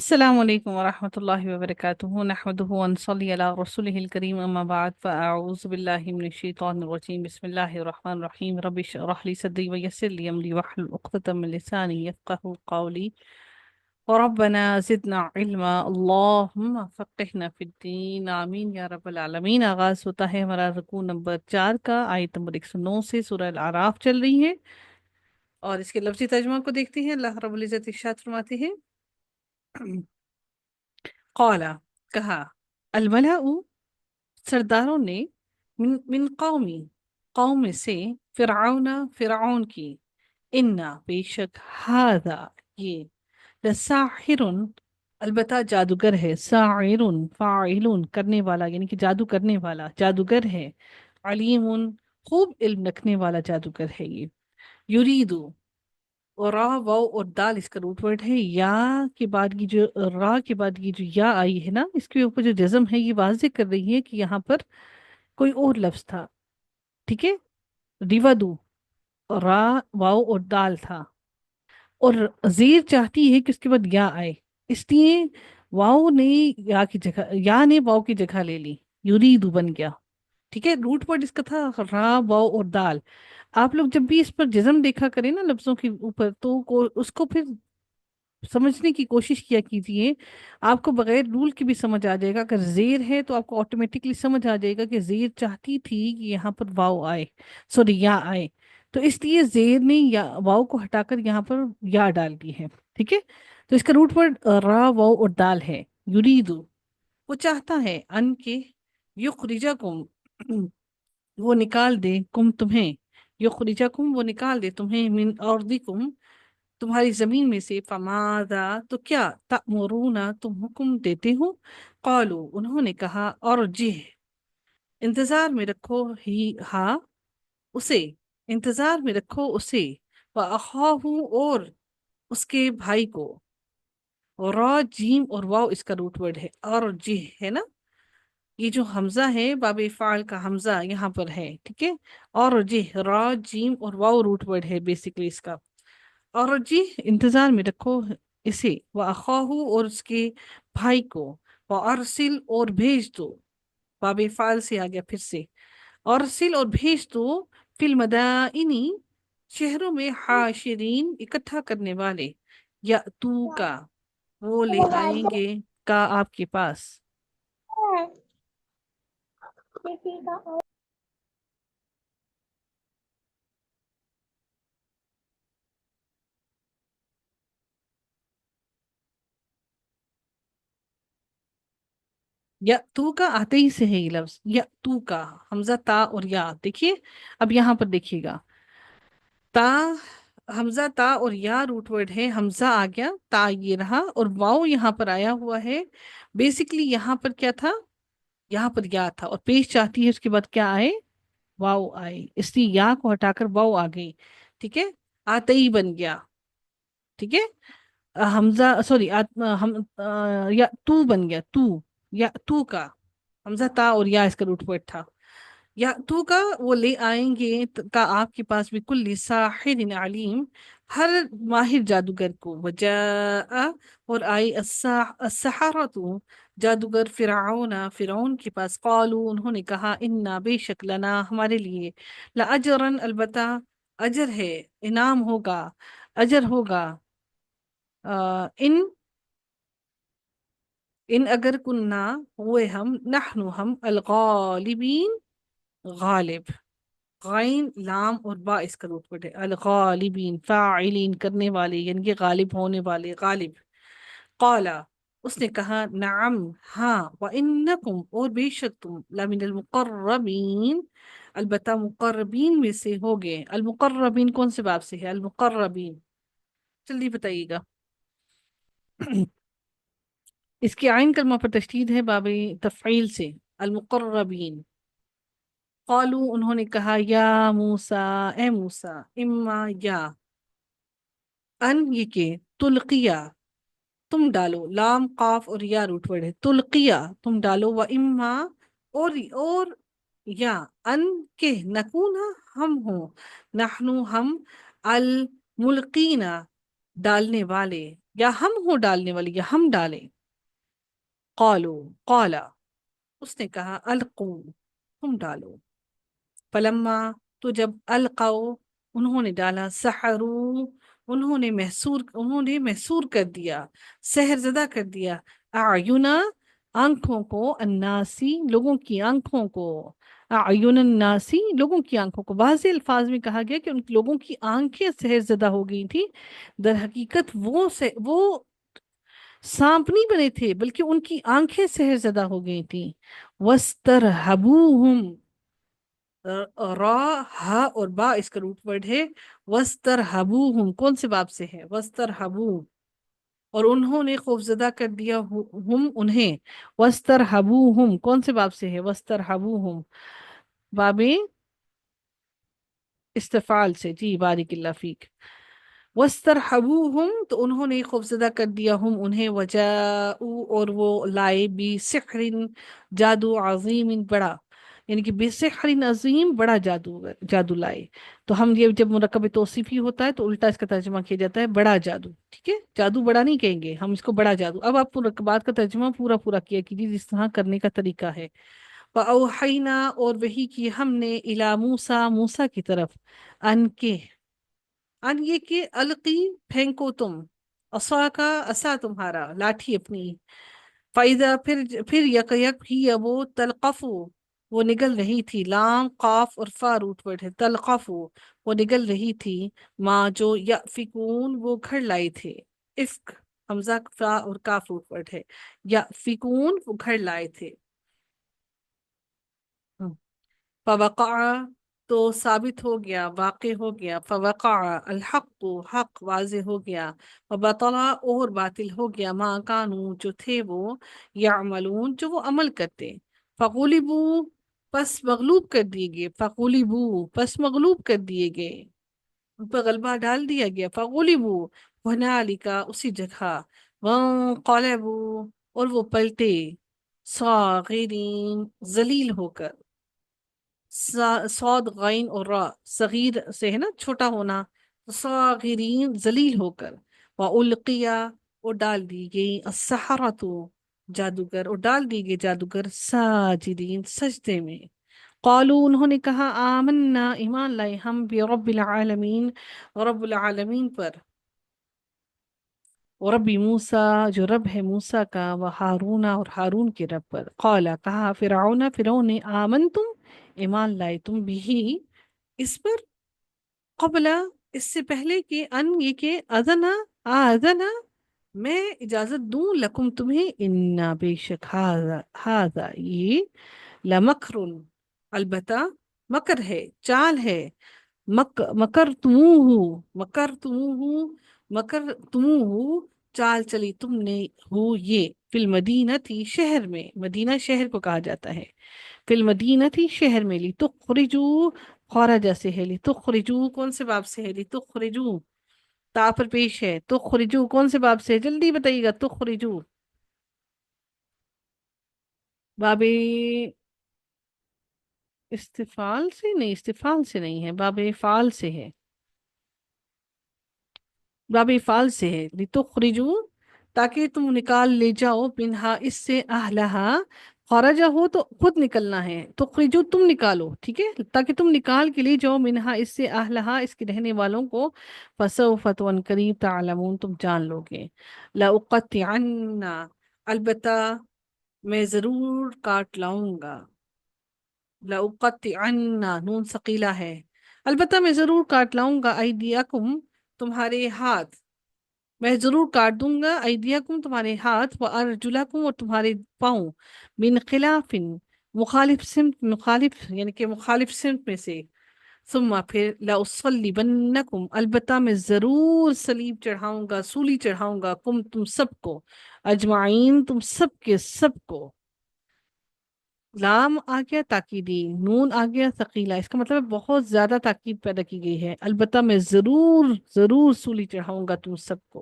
السلام عليكم ورحمة الله وبركاته نحمده ونصلي على رسوله الكريم أما بعد فأعوذ بالله من الشيطان الرجيم بسم الله الرحمن الرحيم رب اشرح لي صدري ويسر لي أمري واحلل عقدة من لساني يفقهوا قولي وربنا زدنا علما اللهم فقهنا في الدين آمین یا رب العالمین۔ آغاز ہوتا ہے ہمارا رکوع نمبر 4 کا، آیت نمبر 109 سے۔ سورہ الاعراف چل رہی ہے اور اس کے لفظی ترجمہ کو دیکھتے ہیں۔ اللہ رب العزت ارشاد فرماتے ہیں، قال کہا، الملأ سرداروں نے، من قومی قوم سے، فرعون فرعون کی، انا بے شک، ہذا یہ، لساحر البتہ جادوگر ہے، ساحر فاعل کرنے والا یعنی کہ جادو کرنے والا جادوگر ہے، علیم خوب علم رکھنے والا جادوگر ہے یہ، یریدو، اور را واو اور دال اس کا روٹ ورڈ ہے، یا کے بعد کی جو را کے بعد کی جو یا آئی ہے نا، اس کے اوپر جو جزم ہے یہ واضح کر رہی ہے کہ یہاں پر کوئی اور لفظ تھا، ٹھیک ہے، ریودو، را واو اور دال تھا، اور زیر چاہتی ہے کہ اس کے بعد یا آئے، اس لیے واو نے یا کی جگہ، یا نے واو کی جگہ لے لی، یریدو بن گیا، ٹھیک ہے۔ روٹ ورڈ اس کا تھا را واو اور دال۔ آپ لوگ جب بھی اس پر جزم دیکھا کریں نا لفظوں کے اوپر، تو اس کو پھر سمجھنے کی کوشش کیا کیجئے، آپ کو بغیر رول کی بھی سمجھ آ جائے گا۔ اگر زیر ہے تو آپ کو آٹومیٹکلی سمجھ آ جائے گا کہ زیر چاہتی تھی کہ یہاں پر واو آئے، سوری یا آئے، تو اس لیے زیر نے یا واو کو ہٹا کر یہاں پر یا ڈال دی ہے، ٹھیک ہے۔ تو اس کا روٹ ورڈ را واو اور دال ہے، یریدو، وہ چاہتا ہے، ان کے، یخرجکم، وہ نکال دے، کم تمہیں، یخرجکم وہ نکال دے تمہیں، من ارضکم تمہاری زمین میں سے، فماذا تو کیا، تأمرون تم حکم دیتے ہو، قالو انہوں نے کہا، ارجہ انتظار میں رکھو، ہی ہاں اسے، انتظار میں رکھو اسے، وَأَخَاهُ اور اس کے بھائی کو، را جیم اور واو اس کا روٹ ورڈ ہے، ارجہ ہے نا، یہ جو حمزہ ہے باب فعل کا حمزہ یہاں پر ہے، ٹھیک ہے، ارجہ، را جیم اور واو روٹ ورڈ ہے بیسیکلی اس کا، اور جی انتظار میں رکھو اسے، وَأَخَاهُ اور اس کے بھائی کو، وَأَرْسِلْ اور بھیج دو، باب فعل سے آ گیا پھر سے، ارسل اور بھیج دو، فی المدائنی شہروں میں، حاشرین اکٹھا کرنے والے، یا تو کا وہ لے آئیں گے، کا آپ کے پاس، یا تو کا آتے ہی سے ہے یہ لفظ، یا تو کا حمزہ تا اور یا، دیکھیے اب یہاں پر دیکھیے گا، تا، حمزہ تا اور یا روٹ ورڈ ہے، حمزہ آ گیا، تا یہ رہا، اور واؤ یہاں پر آیا ہوا ہے، بیسیکلی یہاں پر کیا تھا، یہاں پر یا تھا، اور پیش چاہتی ہے اس کے بعد کیا آئے، واؤ آئے، اس لیے یا کو ہٹا کر واؤ آ گئی، ٹھیک ہے، آتے ہی بن گیا، ٹھیک ہے، حمزہ سوری ہم یا تو بن گیا، تو، یا تو کا حمزہ تا اور یا اس کا روٹ ورڈ تھا، یا تو کا وہ لے آئیں گے، کا آپ کے پاس، بكل ساحر علیم ہر ماہر جادوگر کو، وجاء اور آئی، السحرۃ جادوگر، فرعون کے پاس، قالوا انہوں نے کہا، انا بے شک، لنا ہمارے لیے، لاجرن البتہ اجر ہے، انعام ہوگا، اجر ہوگا، ان اگر کننا ہوئے ہم، نحن ہم، الغالبین غالب، غین لام اور با اس کا روٹ ورڈ ہے، الغالبین فاعلین کرنے والے یعنی کہ غالب ہونے والے، غالب، قالا اس نے کہا، نعم ہاں، وانکم اور بے شک تم، لمن المقربین البتہ مقربین میں سے ہوگے، المقربین کون سے باب سے ہے، المقربین جلدی بتائیے گا اس کی عین کلمہ پر تشدید ہے باب تفعیل سے، المقربین، قالو انہوں نے کہا، یا موسیٰ اے موسیٰ، اما یا، ان یہ کہ، تلقیہ تم ڈالو، لام قاف اور یا روٹ ورڈ ہے، تلقیہ تم ڈالو، و اما اور یا، ان کہ، نکونا ہم ہوں، نحنو ہم، الملقین ڈالنے والے، یا ہم ہو ڈالنے والی، یا ہم ڈالیں. قالو، قالا، اس نے کہا، القو، تم ڈالو. فلما، تو جب القو، انہوں نے ڈالا، سحرو، انہوں نے محصور کر دیا، سحر زدہ کر دیا، اعینا، آنکھوں کو، الناسی، لوگوں کی آنکھوں کو، اعین الناسی، لوگوں کی آنکھوں کو. بعض الفاظ میں کہا گیا کہ ان لوگوں کی آنکھیں سحر زدہ ہو گئی تھی. در حقیقت وہ سانپ نہیں بنے تھے، بلکہ ان کی آنکھیں سحر زدہ ہو گئی تھیں. وَاسْتَرْهَبُوهُمْ، را، ہا اور با اس کا روٹ ورڈ ہے. وَاسْتَرْهَبُوهُمْ کون سے باب سے ہے؟ وَاسْتَرْهَبُوا، اور انہوں نے خوفزدہ کر دیا ہم انہیں. وَاسْتَرْهَبُوهُمْ کون سے باب سے ہے؟ وَاسْتَرْهَبُوهُمْ باب استفعال سے. جی بارک اللہ فیک. وَاسْتَرْحَبُوهُمْ تو انہوں نے خوفزدہ کر دیا ہم انہیں. وَجَاءُوا اور وہ لائے، بِسِحْرٍ جادو، عظیم بڑا، یعنی کہ بِسِحْرٍ عظیم بڑا جادو لائے. تو ہم یہ جب مرکب توصیفی ہوتا ہے تو الٹا اس کا ترجمہ کیا جاتا ہے بڑا جادو. ٹھیک ہے، جادو بڑا نہیں کہیں گے ہم اس کو، بڑا جادو. اب آپ مرکبات کا ترجمہ پورا پورا کیا کیجیے جس طرح کرنے کا طریقہ ہے. وَأَوْحَيْنَا اور وحی کی ہم نے، إِلَى موسیٰ موسیٰ کی طرف، ان کے، ان یہ کہ القی پھینکو تم، عصا کا عصا تمہارا، لاٹھی اپنی. فائدہ پھر یک یک ہی وہ تلقف، وہ نگل رہی تھی. لام، قاف اور فا روٹ ورڈ ہے. تلقف وہ نگل رہی تھی، ماں جو یأفکون وہ گھڑ لائے تھے. افک، حمزہ، فا اور کاف روٹ ورڈ ہے. یأفکون وہ گھڑ لائے تھے. فوقع تو ثابت ہو گیا، واقع ہو گیا. فوقع الحق حق واضح ہو گیا. وبطل اور باطل ہو گیا، ما کانوا جو تھے وہ، یعملون جو وہ عمل کرتے. فغلبوا پس مغلوب کر دیے گئے. فغلبوا پس مغلوب کر دیے گئے، ان پر غلبہ ڈال دیا گیا. فغلبوا هنالک اسی جگہ. وانقلبوا اور وہ پلٹے، صاغرین ذلیل ہو کر. صاد، غین اور را، صغیر سے ہے نا چھوٹا ہونا، صاغرین ذلیل ہو کر. وَأُلْقِيَ اور ڈال دی گئی، السحرۃ جادوگر، اور ڈال دی گئی جادوگر، ساجدین سجدے میں. قالوا انہوں نے کہا، آمنا ایمان لائے ہم، برب العالمین رب العالمین پر، رب موسیٰ جو رب ہے موسیٰ کا، و ہارون اور ہارون کے رب پر. قال کہا فرعون نے، آمنتم ایمان لائے تم، بھی اس پر، قبل اس سے پہلے کہ، ان یہ کہ، آذنا میں اجازت دوں، لکم تمہیں، انا بے شک، ہاذا یہ، لمکر البتہ مکر ہے، چال ہے. مکر تموہ چال چلی تم نے، ہو یہ، فی المدینہ تھی شہر میں، مدینہ شہر کو کہا جاتا ہے. فی المدینہ تھی شہر میں، لی تخرجو خارجہ سے ہے، لی تخرجو کون سے باب سے ہے؟ لی تخرجو تا پر پیش ہے. تخرجو کون سے باب سے ہے؟ جلدی بتائیے گا. تخرجو باب استفال سے نہیں، استفال سے نہیں ہے، باب فعال سے ہے، باب فعال سے ہے. لتخرجو تاکہ تم نکال لے جاؤ، منہا اس سے، اہلہا خارجہ ہو تو خود نکلنا ہے، تخرجو تم نکالو، ٹھیک ہے، تاکہ تم نکال کے لے جاؤ، منہا اس سے، اہلہا اس کے رہنے والوں کو. فسوف تو ان قریب، تعلمون تم جان لو گے. لأقطعن البتہ میں ضرور کاٹ لاؤں گا. لأقطعن نون ثقیلہ ہے، البتہ میں ضرور کاٹ لاؤں گا. ایدیکم تمہارے ہاتھ، میں ضرور کاٹ دوں گا. ایدیکم تمہارے ہاتھ، و ارجلکم اور تمہارے پاؤں، من خلاف مخالف سمت، مخالف یعنی کہ مخالف سمت میں سے. ثم پھر، لأصلبنکم البتہ میں ضرور صلیب چڑھاؤں گا، سولی چڑھاؤں گا، کم تم سب کو، اجمعین تم سب کے سب کو. لام آ گیا تاکیدی، نون آ گیا ثقیلہ، اس کا مطلب ہے بہت زیادہ تاکید پیدا کی گئی ہے. البتہ میں ضرور ضرور سولی چڑھاؤں گا تم سب کو.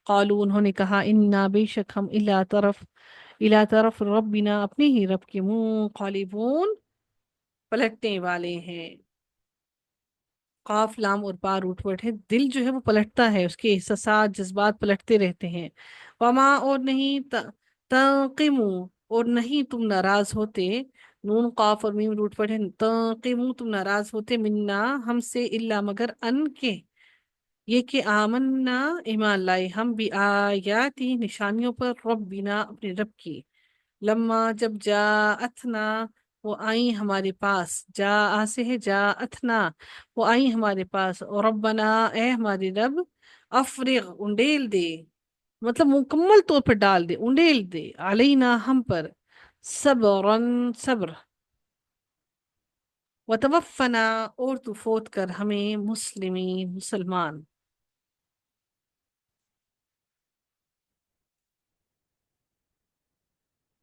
قالوا انہوں نے کہا، انا بے شک ہم، الی طرف ربنا اپنے ہی رب کے منہ، قالبون پلٹنے والے ہیں. قاف لام اور با روٹ ورڈ ہے. دل جو ہے وہ پلٹتا ہے، اس کے احساسات جذبات پلٹتے رہتے ہیں. وما اور نہیں، تنقمو اور نہیں تم ناراض ہوتے. نون قاف اور میم روٹ ورڈ ہے. تنقمو تم ناراض ہوتے، منا ہم سے، الا مگر، ان کے یہ کہ آمنا ایمان لائے ہم بھی آیاتی نشانیوں پر، رب بنا اپنے رب کی. لما جب جاءتنا وہ آئیں ہمارے پاس، جا سے ہے جاءتنا وہ آئیں ہمارے پاس. اور ربنا اے ہمارے رب، افرغ انڈیل دے، مطلب مکمل طور پر ڈال دے، انڈیل دے، علینا ہم پر، صبرن صبر، وتوفنا اور تو فوت کر ہمیں، مسلمین مسلمان.